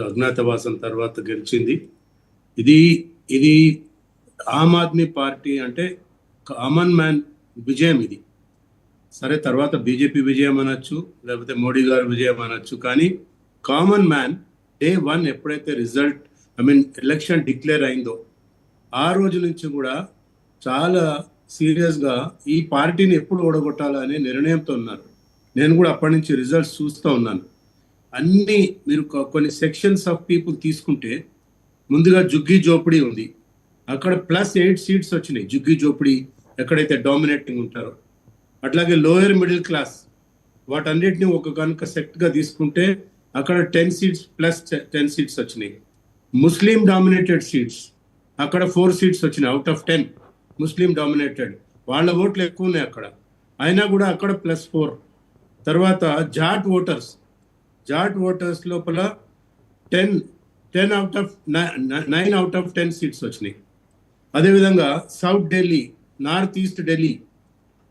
అజ్ఞాతవాసం తర్వాత గెలిచింది. ఇది ఇది ఆమ్ ఆద్మీ పార్టీ అంటే కామన్ మ్యాన్ విజయం ఇది. సరే తర్వాత బీజేపీ విజయం అనొచ్చు, లేకపోతే మోడీ గారి విజయం అనొచ్చు, కానీ కామన్ మ్యాన్ డే 1 ఎప్పుడైతే రిజల్ట్ ఎలక్షన్ డిక్లేర్ అయిందో ఆ రోజు నుంచి కూడా చాలా సీరియస్గా ఈ పార్టీని ఎప్పుడు ఓడగొట్టాలనే నిర్ణయంతో ఉన్నారు. నేను కూడా అప్పటి నుంచి రిజల్ట్స్ చూస్తూ ఉన్నాను. అన్ని మీరు కొన్ని సెక్షన్స్ ఆఫ్ పీపుల్ తీసుకుంటే, ముందుగా జుగ్గి జోపిడి ఉంది, అక్కడ +8 సీట్స్ వచ్చినాయి. జుగ్గి జోపిడి ఎక్కడైతే డామినేటింగ్ ఉంటారో, అట్లాగే లోయర్ మిడిల్ క్లాస్ వాటన్నిటిని ఒక కనుక సెక్ట్గా తీసుకుంటే అక్కడ 10 సీట్స్ +10 సీట్స్ వచ్చినాయి. ముస్లిం డామినేటెడ్ సీట్స్ అక్కడ 4 సీట్స్ వచ్చినాయి అవుట్ ఆఫ్ 10. ముస్లిం డామినేటెడ్ వాళ్ళ ఓట్లు ఎక్కువ ఉన్నాయి అక్కడ, అయినా కూడా అక్కడ +4. తర్వాత జాట్ ఓటర్స్ లోపల 9 అవుట్ ఆఫ్ 10 సీట్స్ వచ్చినాయి. అదేవిధంగా south Delhi, north east Delhi,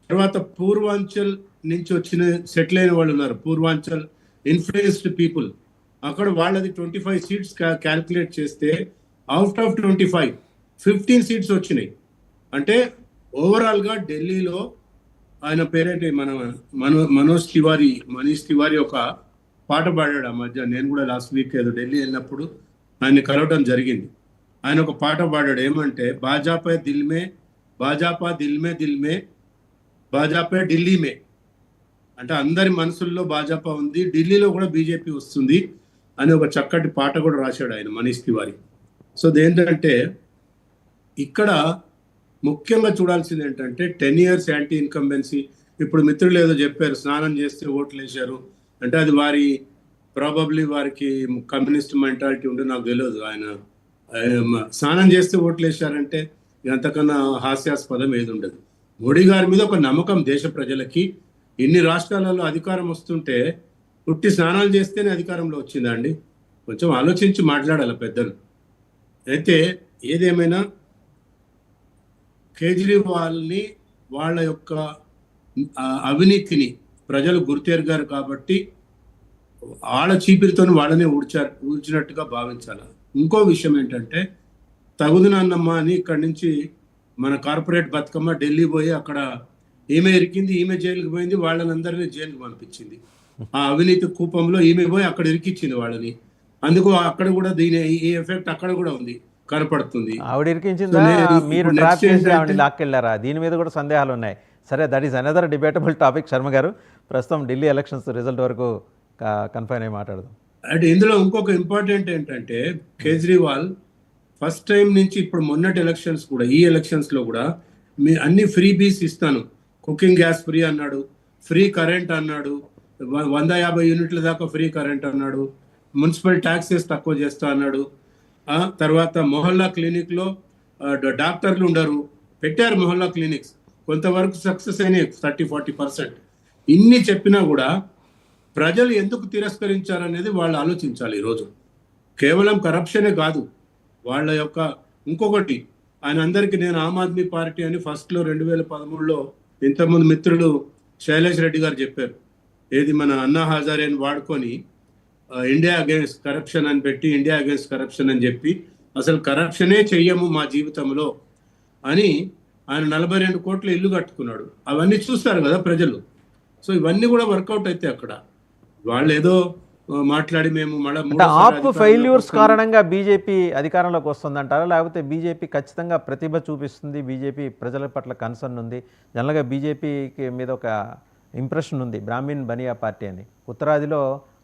తర్వాత పూర్వాంచల్ నుంచి వచ్చిన సెటిల్ అయిన వాళ్ళు ఉన్నారు, పూర్వాంచల్ ఇన్ఫ్లుయెన్స్డ్ పీపుల్, అక్కడ వాళ్ళది 25 సీట్స్ క్యాల్కులేట్ చేస్తే అవుట్ ఆఫ్ 25 15 సీట్స్ వచ్చినాయి. అంటే ఓవరాల్గా ఢిల్లీలో ఆయన పేరేంటి మనీష్ తివారీ ఒక పాట పాడాడు ఆ మధ్య. నేను కూడా లాస్ట్ వీక్ ఏదో ఢిల్లీ వెళ్ళినప్పుడు ఆయన్ని కలవడం జరిగింది. ఆయన ఒక పాట పాడాడు, ఏమంటే భాజపా దిల్ మే దిల్ మే భాజపా ఢిల్లీ మే, అంటే అందరి మనసుల్లో భాజపా ఉంది, ఢిల్లీలో కూడా బీజేపీ వస్తుంది అని ఒక చక్కటి పాట కూడా రాశాడు ఆయన మనీష్ తివారీ. సో ఏంటంటే ఇక్కడ ముఖ్యంగా చూడాల్సింది ఏంటంటే 10 years యాంటీ ఇన్కంబెన్సీ. ఇప్పుడు మిత్రులు ఏదో చెప్పారు, స్నానం చేస్తే ఓట్లు వేశారు అంటే అది ప్రాబబ్లీ వారికి కమ్యూనిస్ట్ మెంటాలిటీ ఉంటే నాకు తెలియదు. ఆయన స్నానం చేస్తే ఓట్లు వేశారంటే ఎంతకన్నా హాస్యాస్పదం ఏది ఉండదు. మోడీ గారి మీద ఒక నమ్మకం దేశ ప్రజలకి. ఇన్ని రాష్ట్రాలలో అధికారం వస్తుంటే పుట్టి స్నానాలు చేస్తేనే అధికారంలో వచ్చిందా అండి? కొంచెం ఆలోచించి మాట్లాడాలి పెద్దలు. అయితే ఏదేమైనా కేజ్రీవాల్ని వాళ్ళ యొక్క అవినీతిని ప్రజలు గుర్తెరిగారు కాబట్టి వాళ్ళ చీపిరితో వాళ్ళనే ఊడ్చినట్టుగా భావించాలి. ఇంకో విషయం ఏంటంటే తగుదునన్నమ్మ అని ఇక్కడి నుంచి మన కార్పొరేట్ బతుకమ్మ ఢిల్లీ పోయి అక్కడ ఈమె ఇరికింది, ఈమె జైలుకి పోయింది, వాళ్ళనందరినీ జైలుకి పంపించింది. ఆ అవినీతి కూపంలో ఈమె పోయి అక్కడ ఇరికిచ్చింది వాళ్ళని. అందుకు అక్కడ కూడా ఈ ఎఫెక్ట్ అక్కడ కూడా ఉంది, కనపడుతుంది. ఆవిడ ఇరికించిందా, మీరు ట్రాప్ చేసి ఆవిడ లాక్కెళ్ళారా? దీని మీద కూడా సందేహాలు ఉన్నాయి. సరే, that is another debatable topic. Sharma గారు, ప్రస్తుతం ఢిల్లీ ఎలక్షన్స్ రిజల్ట్ వరకు కన్ఫైన్ అయ్యి మాట్లాడదాం. అంటే ఇందులో ఇంకొక ఇంపార్టెంట్ ఏంటంటే కేజ్రీవాల్ ఫస్ట్ టైం నుంచి ఇప్పుడు మొన్నటి ఎలక్షన్స్ కూడా, ఈ ఎలక్షన్స్ లో కూడా అన్ని ఫ్రీ బీస్ ఇస్తాను, కుకింగ్ గ్యాస్ ఫ్రీ అన్నాడు, ఫ్రీ కరెంట్ అన్నాడు, 150 యూనిట్ల దాకా ఫ్రీ కరెంట్ అన్నాడు, మున్సిపల్ ట్యాక్సెస్ తక్కువ చేస్తా అన్నాడు. తర్వాత మొహల్లా క్లినిక్ లో డాక్టర్లు ఉండరు, పెట్టారు మొహల్లా క్లినిక్స్, కొంతవరకు సక్సెస్ అయినాయి 30-40%. ఇన్ని చెప్పినా కూడా ప్రజలు ఎందుకు తిరస్కరించారనేది వాళ్ళు ఆలోచించాలి. ఈరోజు కేవలం కరప్షనే కాదు, వాళ్ళ యొక్క ఇంకొకటి, ఆయన అందరికీ నేను ఆమ్ ఆద్మీ పార్టీ అని ఫస్ట్లో 2013లో ఇంతకుముందు మిత్రులు శైలేష్ రెడ్డి గారు చెప్పారు, ఏది మన అన్నా హజారేని వాడుకొని ఇండియా అగేన్స్ట్ కరప్షన్ అని పెట్టి, ఇండియా అగేన్స్ట్ కరప్షన్ అని చెప్పి అసలు కరప్షనే చెయ్యము మా జీవితంలో అని ఆయన 42 కోట్ల ఇల్లు కట్టుకున్నాడు. అవన్నీ చూస్తారు కదా ప్రజలు. సో ఇవన్నీ కూడా వర్కౌట్ అయితే అక్కడ వాళ్ళు ఏదో మాట్లాడి మేము ఆప్ ఫెయిల్యూర్స్ కారణంగా బీజేపీ అధికారంలోకి వస్తుందంటారా, లేకపోతే బీజేపీ ఖచ్చితంగా ప్రతిభ చూపిస్తుంది, బీజేపీ ప్రజల పట్ల కన్సర్న్ ఉంది, జనరల్గా బీజేపీకి మీద ఒక ఇంప్రెషన్ ఉంది బ్రాహ్మణ్ బనియా పార్టీ అని, ఉత్తరాదిలో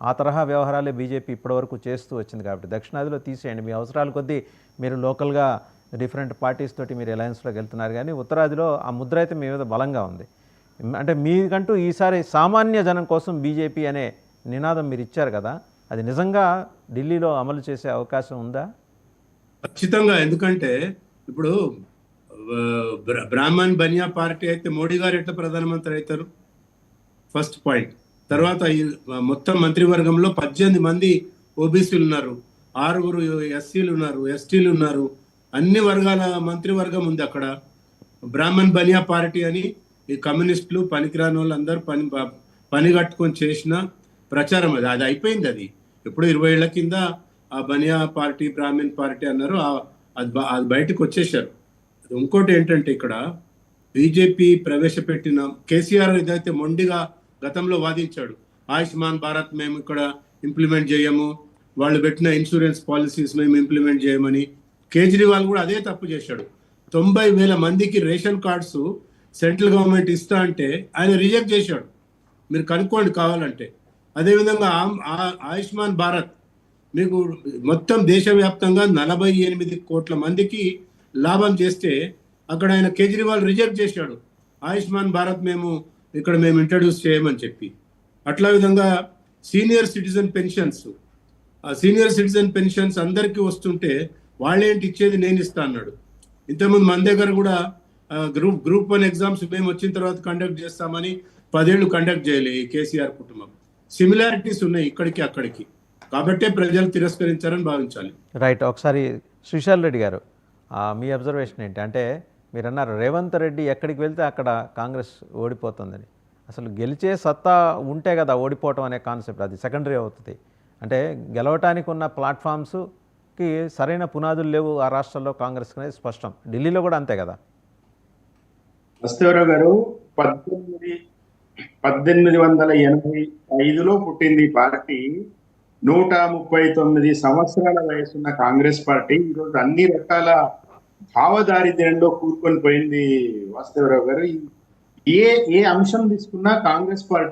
ఆ తరహా వ్యవహారాలే బీజేపీ ఇప్పటివరకు చేస్తూ వచ్చింది కాబట్టి దక్షిణాదిలో తీసేయండి, మీ అవసరాల కొద్దీ మీరు లోకల్గా డిఫరెంట్ పార్టీస్ తోటి మీరు అలయన్స్లోకి వెళ్తున్నారు, కానీ ఉత్తరాదిలో ఆ ముద్ర అయితే మీ మీద బలంగా ఉంది. అంటే మీకంటూ ఈసారి సామాన్య జనం కోసం బీజేపీ అనే నినాదం మీరు ఇచ్చారు కదా, అది నిజంగా ఢిల్లీలో అమలు చేసే అవకాశం ఉందా? ఖచ్చితంగా. ఎందుకంటే ఇప్పుడు బ్రాహ్మణ్ బనియా పార్టీ అయితే మోడీ గారు ఎట్లా ప్రధానమంత్రి అవుతారు? First point. తర్వాత మొత్తం మంత్రివర్గంలో 18 మంది ఓబీసీలు ఉన్నారు, 6 ఎస్సీలు ఉన్నారు, ఎస్టీలు ఉన్నారు, అన్ని వర్గాల మంత్రివర్గం ఉంది అక్కడ. బ్రాహ్మణ్ బనియా పార్టీ అని ఈ కమ్యూనిస్టులు పనికిరాని వాళ్ళు అందరూ పని కట్టుకొని చేసిన ప్రచారం అది అయిపోయింది. అది ఎప్పుడు 20 ఏళ్ల కింద ఆ బనియా పార్టీ, బ్రాహ్మణ్ పార్టీ అన్నారు. అది బయటకు వచ్చేసారు. ఇంకోటి ఏంటంటే ఇక్కడ బీజేపీ ప్రవేశపెట్టిన కేసీఆర్ ఏదైతే మొండిగా గతంలో వాదించాడు, ఆయుష్మాన్ భారత్ మేము ఇక్కడ ఇంప్లిమెంట్ చేయము, వాళ్ళు పెట్టిన ఇన్సూరెన్స్ పాలసీస్ మేము ఇంప్లిమెంట్ చేయమని. కేజ్రీవాల్ కూడా అదే తప్పు చేశాడు. 90,000 మందికి రేషన్ కార్డ్స్ సెంట్రల్ గవర్నమెంట్ ఇస్తా అంటే ఆయన రిజెక్ట్ చేశాడు. మీరు కనుక్కోండి కావాలంటే. అదేవిధంగా ఆయుష్మాన్ భారత్ మీకు మొత్తం దేశవ్యాప్తంగా 48 కోట్ల మందికి లాభం చేస్తే అక్కడ ఆయన కేజ్రీవాల్ రిజెక్ట్ చేశాడు. ఆయుష్మాన్ భారత్ మేము ఇంట్రడ్యూస్ చేయమని చెప్పి. అట్లా విధంగా సీనియర్ సిటిజన్ పెన్షన్స్, ఆ సీనియర్ సిటిజన్ పెన్షన్స్ అందరికీ వస్తుంటే వాళ్ళేంటి ఇచ్చేది నేను ఇస్తా అన్నాడు. ఇంతకుముందు మన దగ్గర కూడా గ్రూప్ 1 ఎగ్జామ్స్ మేము వచ్చిన తర్వాత కండక్ట్ చేస్తామని 10 ఏళ్ళు కండక్ట్ చేయలే ఈ కేసీఆర్ కుటుంబం. సిమిలారిటీస్ ఉన్నాయి ఇక్కడికి అక్కడికి, కాబట్టే ప్రజలు తిరస్కరించారని భావించాలి. రైట్. ఒకసారి శ్రీశాల్ రెడ్డి గారు, మీ అబ్జర్వేషన్ ఏంటి? అంటే మీరు అన్నారు రేవంత్ రెడ్డి ఎక్కడికి వెళ్తే అక్కడ కాంగ్రెస్ ఓడిపోతుందని. అసలు గెలిచే సత్తా ఉంటే కదా ఓడిపోవటం అనే కాన్సెప్ట్, అది సెకండరీ అవుతుంది. అంటే గెలవటానికి ఉన్న ప్లాట్ఫామ్స్కి సరైన పునాదులు లేవు ఆ రాష్ట్రాల్లో కాంగ్రెస్ అనేది స్పష్టం. ఢిల్లీలో కూడా అంతే కదా. వాస్తవరావు గారు 1885లో పుట్టింది పార్టీ. 139 సంవత్సరాల వయసున్న కాంగ్రెస్ పార్టీ ఈరోజు అన్ని రకాల భావదారిద్ర్యంలో కూరుకొని పోయింది. వాస్తవరావు గారు, ఏ అంశం తీసుకున్నా కాంగ్రెస్ పార్టీ